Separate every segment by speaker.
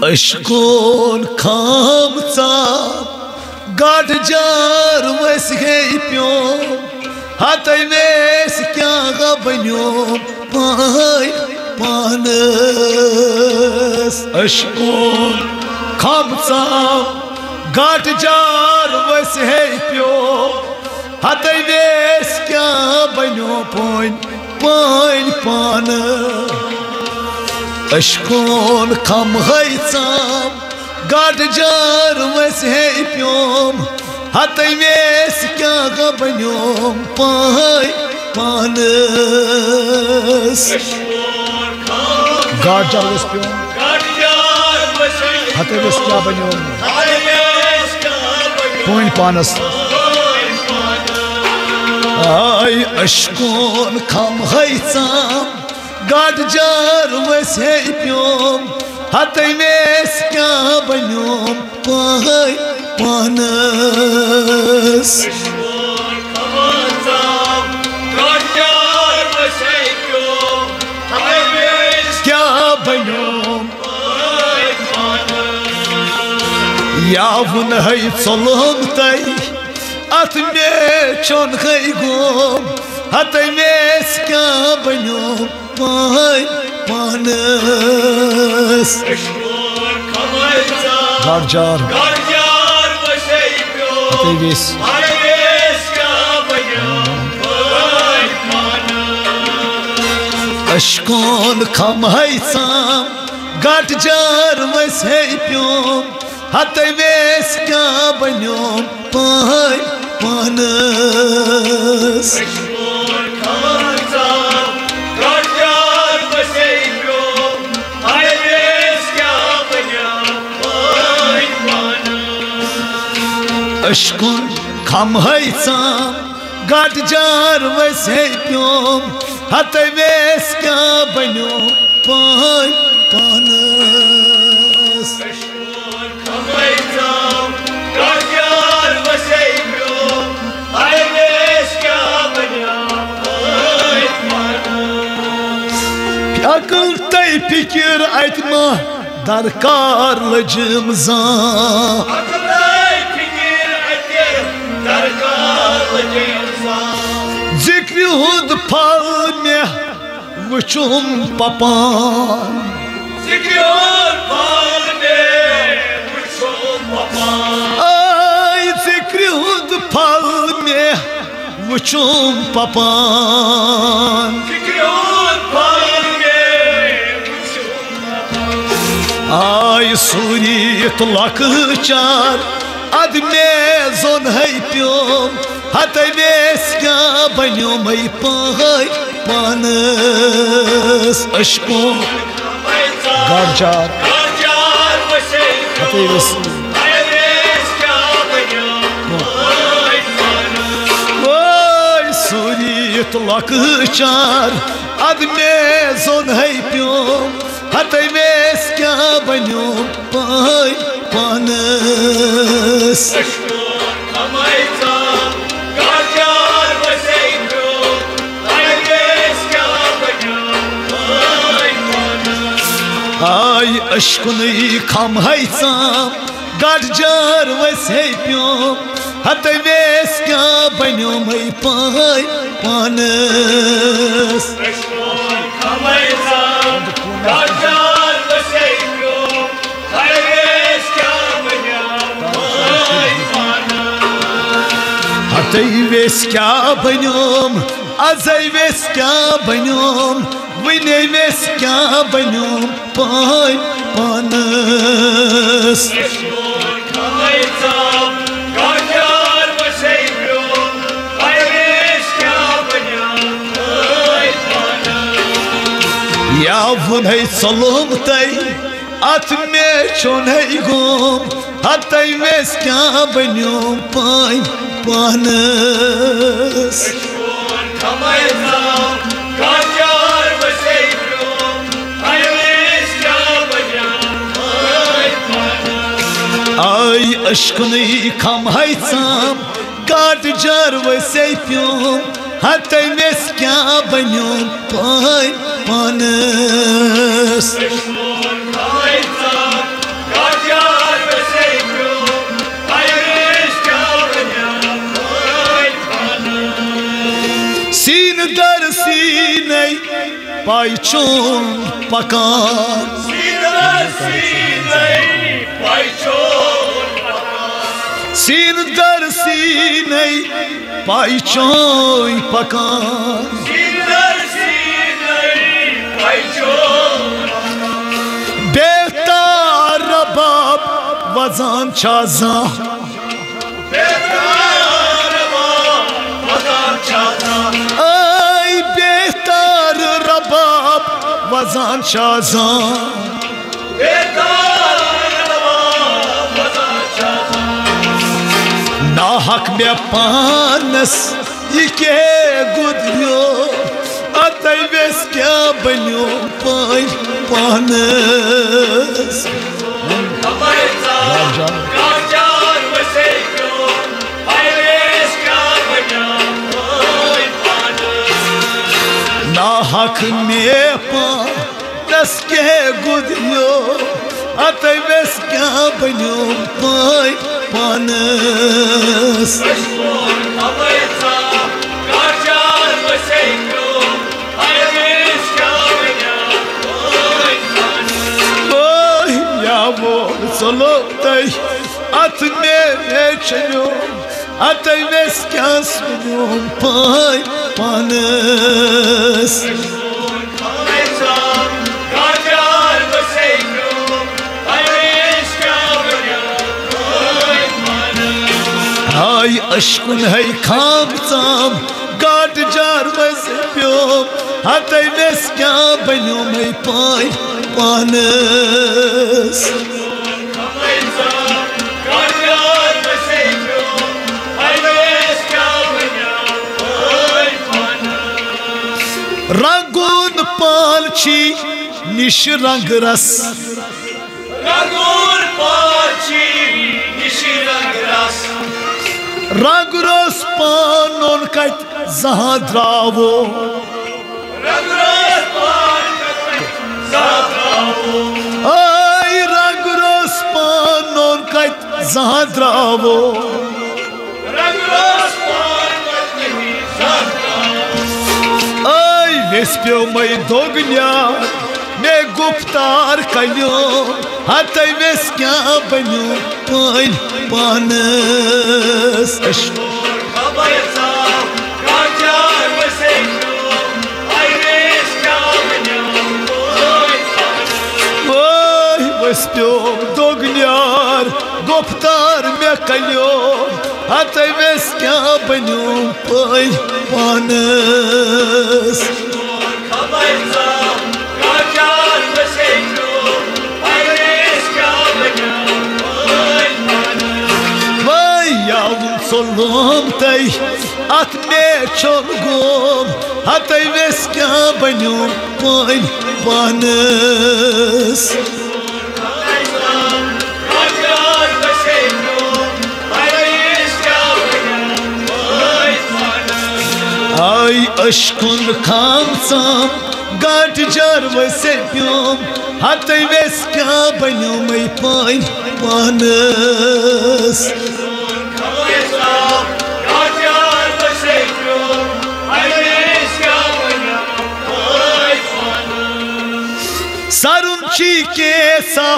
Speaker 1: अशकोन खामचा गाड जार वस है प्यो हाथै में क्या गा बन्यो पाय पानस अशकोन खामचा गाड जार वस है प्यो हाथै में क्या बन्यो पाय पाय पानस अशकोन खम हैचाम गाड जार वस है प्योम हाथै में क्या गा बन्योम पाय पानस गाड जार वस प्योम हाथै में क्या बन्योम पाय पानस आय अशकोन खम हैचाम गाड जार वस है प्योम हाथै में क्या बन्योम पाय पानस क्या बन्योम यावन है चलम तै अत में चोन है गोम हाथै में क्या बन्योम पाय पानस गाड जार हाथै में अशकोन खम हैचाम गाड जार वस है प्योम हाथै में क्या बन्योम पाय पानस अशकोन खम हैचाम गाड जार वस है प्योम हाथै में क्या बन्योम पाय पानस अकल तै फिक्र अतमा दरकार लजम जा जिक्र हुद फल में वुचुम पपान आय जिक्र हुद फल में वुचुम पपान आय सूरियत लकचार अद में जोन है प्योम हाथै में क्या बन्योम पाय पानस अशकोन गाड जार हाथै में सूरियत लकचार अद में जोन है प्योम हाथै में क्या बन्योम पाय पानस आय अशकोन खम हैचाम गाड जार वस है प्योम हाथै में क्या बन्योम पाय पानस हाथै में क्या बन्योम अजै में क्या बन्योम वने में क्या बन्योम पाय पानस यावन है चलम तै अत में चोन है गोम हाथै में क्या बन्योम पाय पानस आय अशकोन खम हैचाम गाड जार वस है प्योम हाथै में क्या बन्योम पाय पानस पाइचोन पकान सीन दर सीने पाइचोन पकान बेतार रबाब वजान चाजा ay behtar rabab vazan shazan na hak me panas ike gudryo atay ves kya banyo pai panas hak me panas ke gudyo atay ves kya banyo pai panas oy yavor solotay at me vechyo atay ves kya banyo pai panas ay aşkın hay kamtam gad jar vazpyom hatay ves kya banyo may pai panas rangun palchi nish rang ras rangun palchi nish rang ras rang ras panon kat zahadravo rang ras panon kat zahadravo ay rang ras panon kat zahadravo rang ras panon kat zahadravo Веспел мой догня, me guptar kalyo, hatay veskya banyo pai panas. Ой, веспел догняр, guptar me kalyo, hatay veskya banyo pai panas. Vay yavrum solum tay at me çolgum hatay veska banyum pai panas ay aşkın kamsam gad jar vasepyom hatay veska banyum pai panas sarun chike sa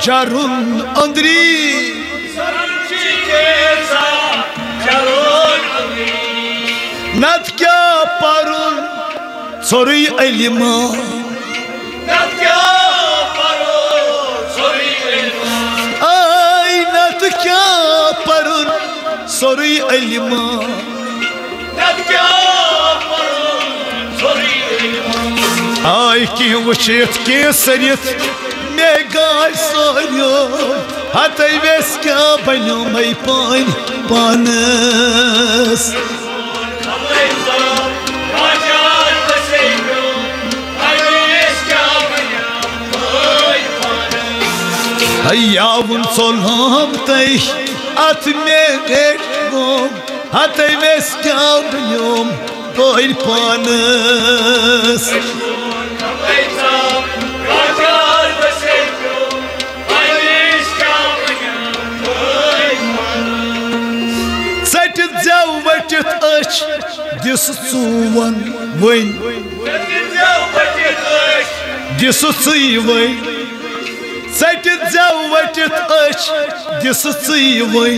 Speaker 1: jarun andri sarun chike sa jarun andri nat kya parun sorry elima nat kya parun sorry elima ay nat kya parun sorry elima nat kya parun sorry elima ay ki vchit ki sarit me gal soryo hatay veska banyo may pai panas Yavrum solham tay at me gekvom hatay veska banyom pai panas Satit zav vatit ach dis tsuvan vain दिसु वै सटित जव वटित अच दिसु वै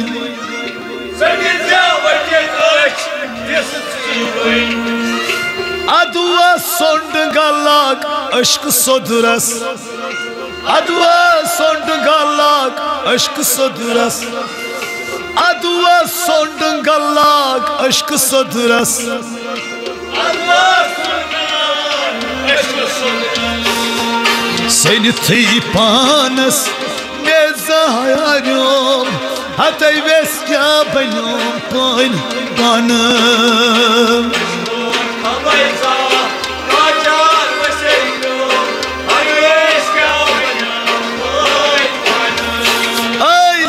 Speaker 1: अदुआ सोंड गलाक अश्क सोदुरस अदुआ सोंड गलाक अश्क सोदुरस अदुआ सोंड गलाक अश्क सोदुरस सनिथी पानस में ज़ायारोम हतै वेस क्या बन्योम पान पानम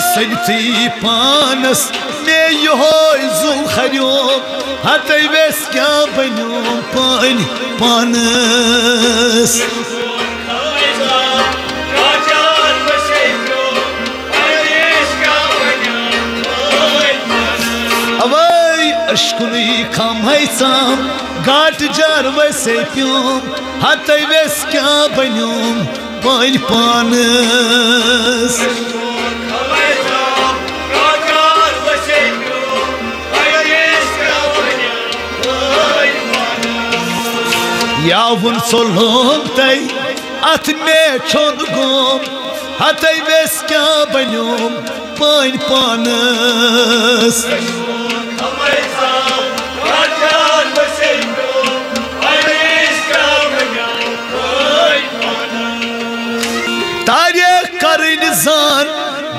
Speaker 1: सनिथी पानस में योय जुल खरियोम हतै वेस क्या बन्योम पान पानस अश्कुनी खम हैसाम गाट जार वैसे प्योम हतै वेस क्या बन्योम पान पानस यावन सोलोम तै अथ में छोन गोम हतै वेस क्या बन्योम पान पानस तारे करिन जान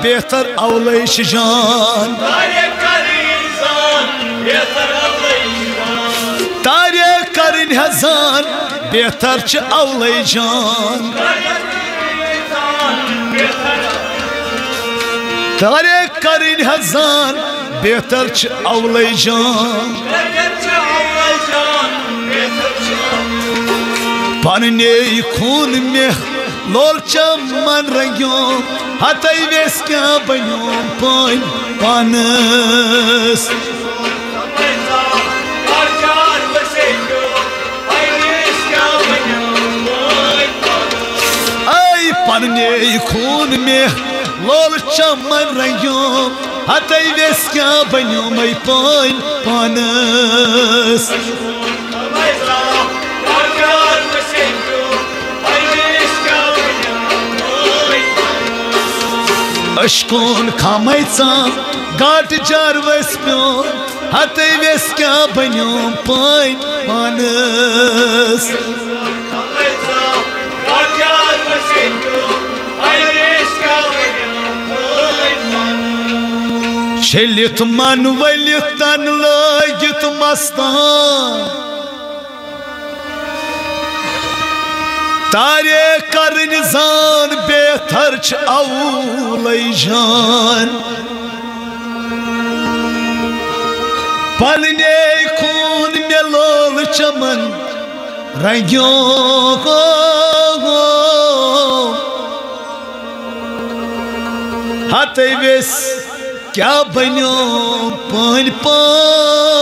Speaker 1: बेहतर औलैश जान तारे करिन जान बेहतर च औलै जान तारे करिन जान बेहतर च औलै जान पन्ने खून में लोल चमन रंग्योम हतै वेस क्या बन्योम पान पानस ऐ पन्ने खून में लोल चमन रंग्योम हतै वेस क्या बन्योम पान पानस अश्कोन खामैचाम गाट जार वस प्योम हतै वेस क्या बन्योम पान पानस छलित मन वलित तन लगित मस्तान तारे करन जान बेहतर च औलै जान पन्ने खून में लोल चमन रंग्यो हतै वेस क्या बन्योम पान पानस